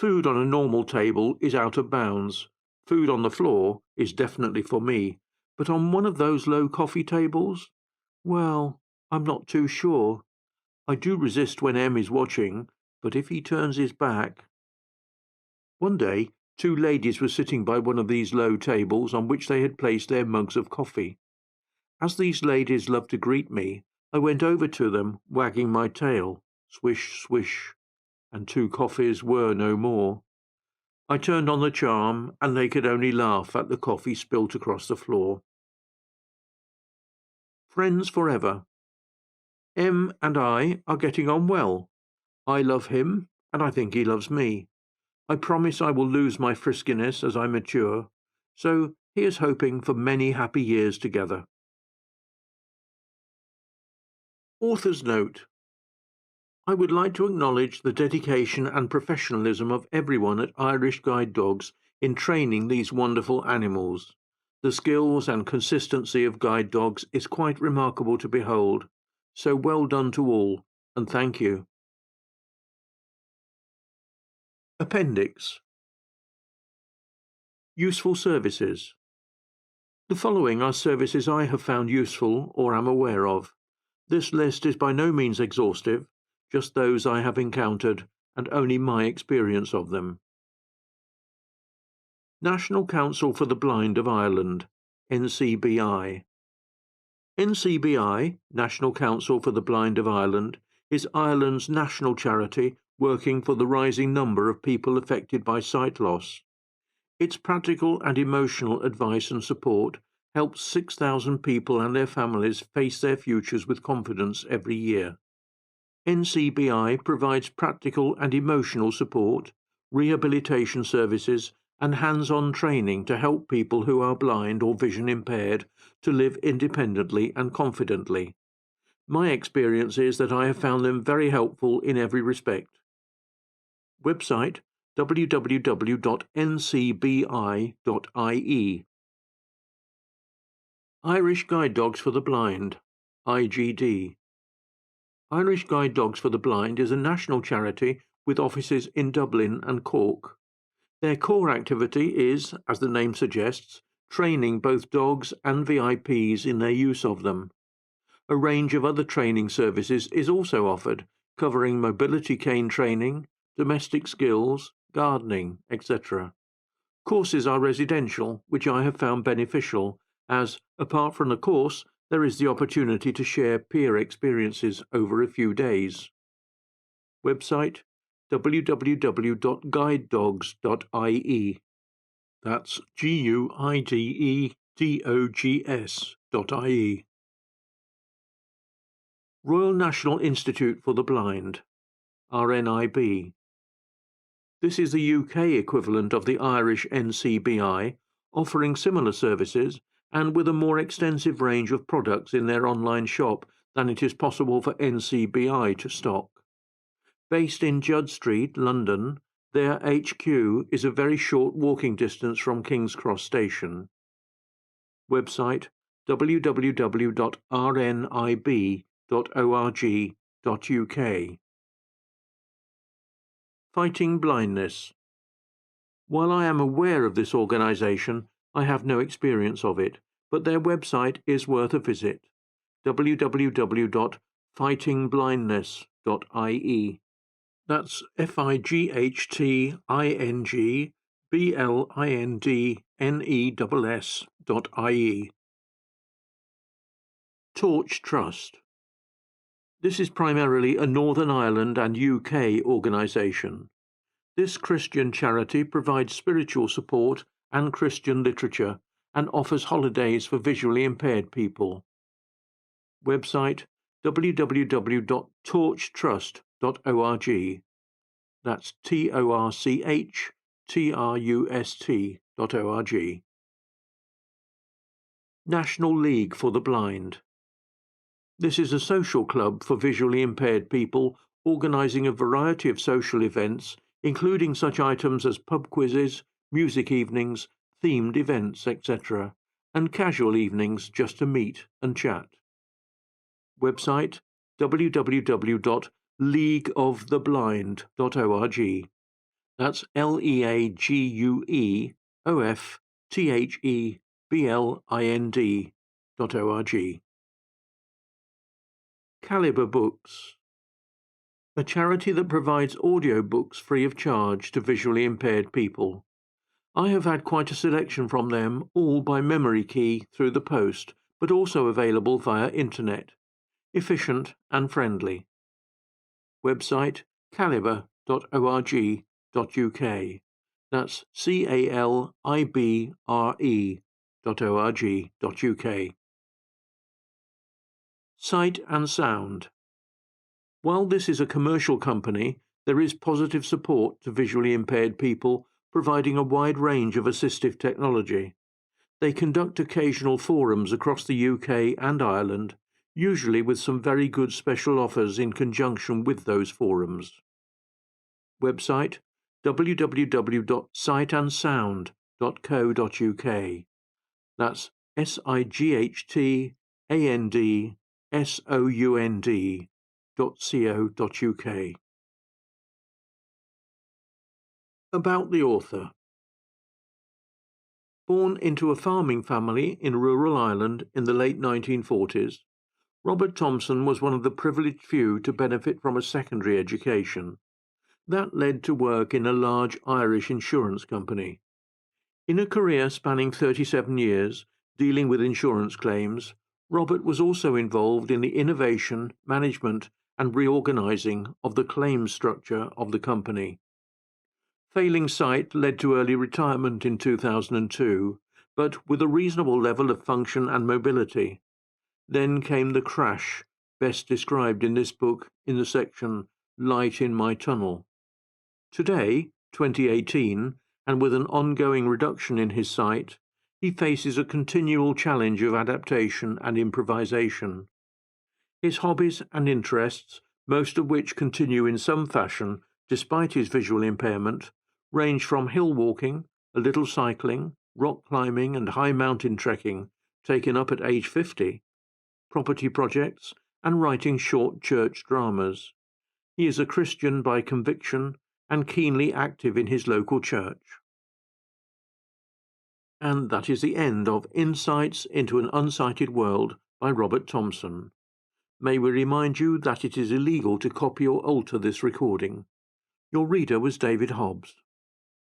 Food on a normal table is out of bounds. Food on the floor is definitely for me. But on one of those low coffee tables? Well, I'm not too sure. I do resist when M is watching, but if he turns his back... One day, two ladies were sitting by one of these low tables on which they had placed their mugs of coffee. As these ladies loved to greet me, I went over to them, wagging my tail, swish, swish, and two coffees were no more. I turned on the charm, and they could only laugh at the coffee spilt across the floor. Friends forever. M and I are getting on well. I love him, and I think he loves me. I promise I will lose my friskiness as I mature, so he is hoping for many happy years together. Author's note. I would like to acknowledge the dedication and professionalism of everyone at Irish Guide Dogs in training these wonderful animals. The skills and consistency of guide dogs is quite remarkable to behold, so well done to all, and thank you. Appendix. Useful services. The following are services I have found useful or am aware of. This list is by no means exhaustive, just those I have encountered and only my experience of them. National Council for the Blind of Ireland, NCBI. NCBI, National Council for the Blind of Ireland, is Ireland's national charity working for the rising number of people affected by sight loss. Its practical and emotional advice and support helps 6,000 people and their families face their futures with confidence every year. NCBI provides practical and emotional support, rehabilitation services, and hands-on training to help people who are blind or vision impaired to live independently and confidently. My experience is that I have found them very helpful in every respect. Website www.ncbi.ie. Irish Guide Dogs for the Blind, IGD. Irish Guide Dogs for the Blind is a national charity with offices in Dublin and Cork. Their core activity is, as the name suggests, training both dogs and VIPs in their use of them. A range of other training services is also offered, covering mobility cane training, domestic skills, gardening, etc. Courses are residential, which I have found beneficial, as, apart from the course, there is the opportunity to share peer experiences over a few days. Website www.guidedogs.ie. That's guidedogs.ie. Royal National Institute for the Blind, RNIB. This is the UK equivalent of the Irish NCBI, offering similar services and with a more extensive range of products in their online shop than it is possible for NCBI to stock. Based in Judd Street, London, their HQ is a very short walking distance from King's Cross Station. Website www.rnib.org.uk. Fighting Blindness. While I am aware of this organisation, I have no experience of it, but their website is worth a visit. www.fightingblindness.ie. That's FIGHTINGBLINDNESS.ie. Torch Trust. This is primarily a Northern Ireland and UK organisation. This Christian charity provides spiritual support and Christian literature and offers holidays for visually impaired people. Website www.torchtrust.org. That's TORCHTRUST.org. National League for the Blind. This is a social club for visually impaired people organising a variety of social events, including such items as pub quizzes, music evenings, themed events, etc., and casual evenings just to meet and chat. Website www.leagueoftheblind.org. That's leagueoftheblind.org. Calibre Books, a charity that provides audiobooks free of charge to visually impaired people. I have had quite a selection from them, all by memory key through the post, but also available via internet. Efficient and friendly. Website calibre.org.uk. That's calibre.org.uk. Sight and Sound. While this is a commercial company, there is positive support to visually impaired people, providing a wide range of assistive technology. They conduct occasional forums across the UK and Ireland, usually with some very good special offers in conjunction with those forums. Website www.sightandsound.co.uk. That's sightandsound.co.uk. About the author. Born into a farming family in rural Ireland in the late 1940s, Robert Thompson was one of the privileged few to benefit from a secondary education. That led to work in a large Irish insurance company. In a career spanning 37 years, dealing with insurance claims, Robert was also involved in the innovation, management, and reorganizing of the claims structure of the company. Failing sight led to early retirement in 2002, but with a reasonable level of function and mobility. Then came the crash, best described in this book in the section Light in My Tunnel. Today, 2018, and with an ongoing reduction in his sight, he faces a continual challenge of adaptation and improvisation. His hobbies and interests, most of which continue in some fashion despite his visual impairment, range from hill walking, a little cycling, rock climbing and high mountain trekking, taken up at age 50, property projects, and writing short church dramas. He is a Christian by conviction and keenly active in his local church. And that is the end of Insights into an Unsighted World by Robert Thompson. May we remind you that it is illegal to copy or alter this recording. Your reader was David Hobbs.